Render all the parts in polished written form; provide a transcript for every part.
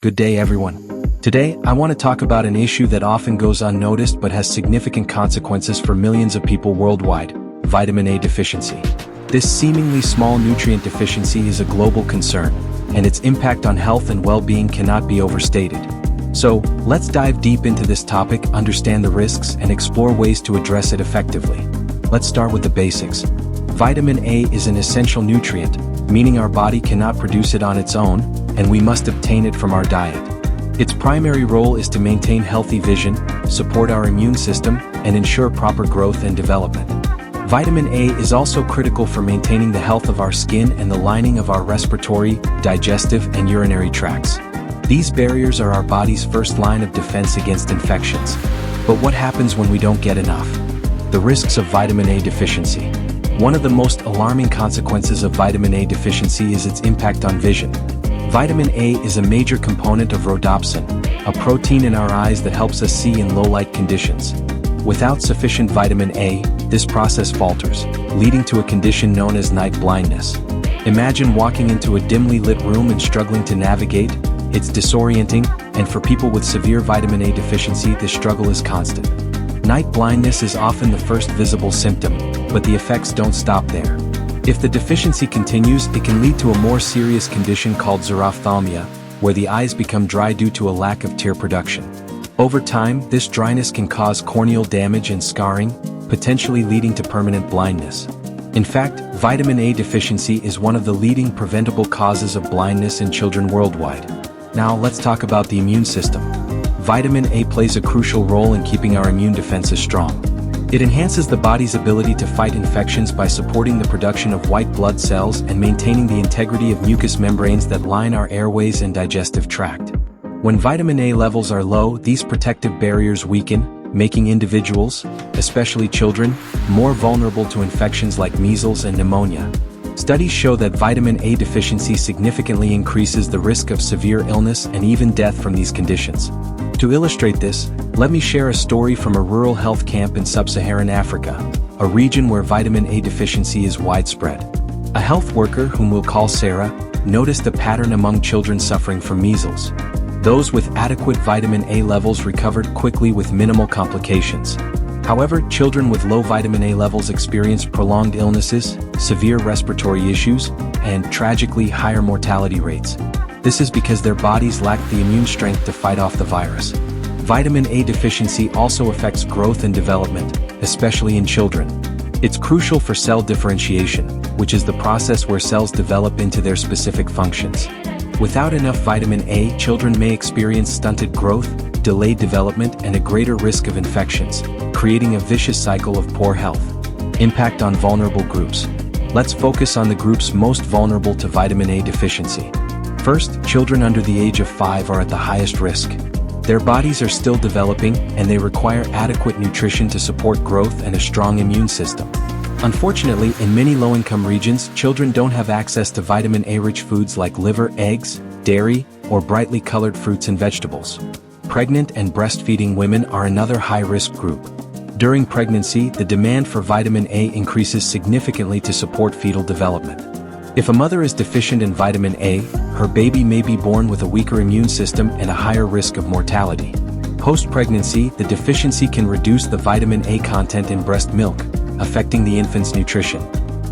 Good day, everyone. Today, I want to talk about an issue that often goes unnoticed but has significant consequences for millions of people worldwide: vitamin A deficiency. This seemingly small nutrient deficiency is a global concern, and its impact on health and well-being cannot be overstated. So, let's dive deep into this topic, understand the risks, and explore ways to address it effectively. Let's start with the basics. Vitamin A is an essential nutrient, meaning our body cannot produce it on its own, and we must obtain it from our diet. Its primary role is to maintain healthy vision, support our immune system, and ensure proper growth and development. Vitamin A is also critical for maintaining the health of our skin and the lining of our respiratory, digestive, and urinary tracts. These barriers are our body's first line of defense against infections. But what happens when we don't get enough? The risks of vitamin A deficiency. One of the most alarming consequences of vitamin A deficiency is its impact on vision. Vitamin A is a major component of rhodopsin, a protein in our eyes that helps us see in low-light conditions. Without sufficient vitamin A, this process falters, leading to a condition known as night blindness. Imagine walking into a dimly lit room and struggling to navigate. It's disorienting, and for people with severe vitamin A deficiency, this struggle is constant. Night blindness is often the first visible symptom, but the effects don't stop there. If the deficiency continues, it can lead to a more serious condition called xerophthalmia, where the eyes become dry due to a lack of tear production. Over time, this dryness can cause corneal damage and scarring, potentially leading to permanent blindness. In fact, vitamin A deficiency is one of the leading preventable causes of blindness in children worldwide. Now, let's talk about the immune system. Vitamin A plays a crucial role in keeping our immune defenses strong. It enhances the body's ability to fight infections by supporting the production of white blood cells and maintaining the integrity of mucous membranes that line our airways and digestive tract. When vitamin A levels are low, these protective barriers weaken, making individuals, especially children, more vulnerable to infections like measles and pneumonia. Studies show that vitamin A deficiency significantly increases the risk of severe illness and even death from these conditions. To illustrate this, let me share a story from a rural health camp in sub-Saharan Africa, a region where vitamin A deficiency is widespread. A health worker, whom we'll call Sarah, noticed a pattern among children suffering from measles. Those with adequate vitamin A levels recovered quickly with minimal complications. However, children with low vitamin A levels experienced prolonged illnesses, severe respiratory issues, and, tragically, higher mortality rates. This is because their bodies lack the immune strength to fight off the virus. Vitamin A deficiency also affects growth and development, especially in children. It's crucial for cell differentiation, which is the process where cells develop into their specific functions. Without enough vitamin A, children may experience stunted growth, delayed development, and a greater risk of infections, creating a vicious cycle of poor health. Impact on vulnerable groups. Let's focus on the groups most vulnerable to vitamin A deficiency. First, children under the age of 5 are at the highest risk. Their bodies are still developing, and they require adequate nutrition to support growth and a strong immune system. Unfortunately, in many low-income regions, children don't have access to vitamin A-rich foods like liver, eggs, dairy, or brightly colored fruits and vegetables. Pregnant and breastfeeding women are another high-risk group. During pregnancy, the demand for vitamin A increases significantly to support fetal development. If a mother is deficient in vitamin A, her baby may be born with a weaker immune system and a higher risk of mortality. Post-pregnancy, the deficiency can reduce the vitamin A content in breast milk, affecting the infant's nutrition.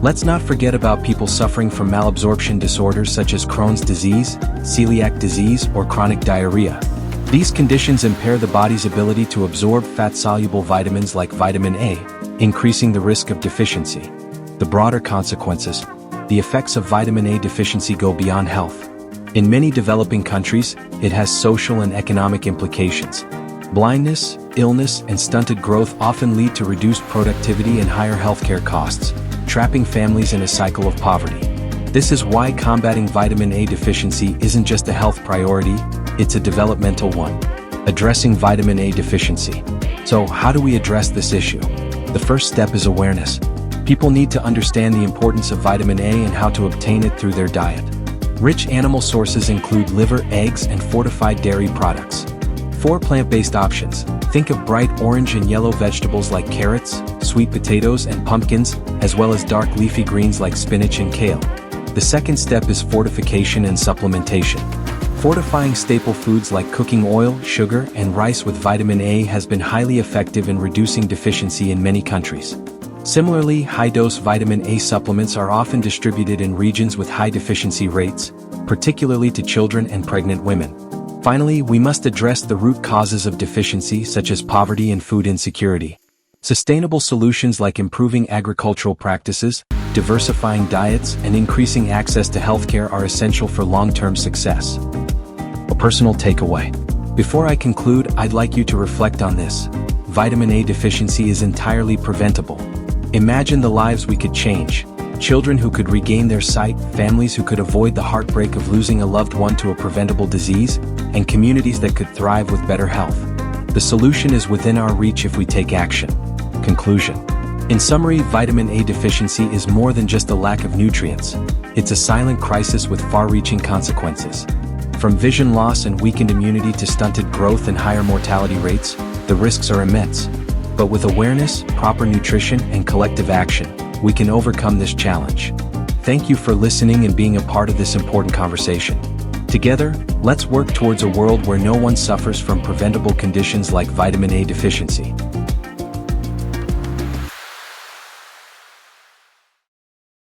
Let's not forget about people suffering from malabsorption disorders such as Crohn's disease, celiac disease, or chronic diarrhea. These conditions impair the body's ability to absorb fat-soluble vitamins like vitamin A, increasing the risk of deficiency. The broader consequences. The effects of vitamin A deficiency go beyond health. In many developing countries, it has social and economic implications. Blindness, illness, and stunted growth often lead to reduced productivity and higher healthcare costs, trapping families in a cycle of poverty. This is why combating vitamin A deficiency isn't just a health priority, it's a developmental one. Addressing vitamin A deficiency. So, how do we address this issue? The first step is awareness. People need to understand the importance of vitamin A and how to obtain it through their diet. Rich animal sources include liver, eggs, and fortified dairy products. 4 plant-based options. Think of bright orange and yellow vegetables like carrots, sweet potatoes, and pumpkins, as well as dark leafy greens like spinach and kale. The second step is fortification and supplementation. Fortifying staple foods like cooking oil, sugar, and rice with vitamin A has been highly effective in reducing deficiency in many countries. Similarly, high-dose vitamin A supplements are often distributed in regions with high deficiency rates, particularly to children and pregnant women. Finally, we must address the root causes of deficiency such as poverty and food insecurity. Sustainable solutions like improving agricultural practices, diversifying diets, and increasing access to healthcare are essential for long-term success. A personal takeaway. Before I conclude, I'd like you to reflect on this. Vitamin A deficiency is entirely preventable. Imagine the lives we could change. Children who could regain their sight, families who could avoid the heartbreak of losing a loved one to a preventable disease, and communities that could thrive with better health. The solution is within our reach if we take action. Conclusion. In summary, vitamin A deficiency is more than just a lack of nutrients. It's a silent crisis with far-reaching consequences. From vision loss and weakened immunity to stunted growth and higher mortality rates, the risks are immense. But with awareness, proper nutrition, and collective action, we can overcome this challenge. Thank you for listening and being a part of this important conversation. Together, let's work towards a world where no one suffers from preventable conditions like vitamin A deficiency.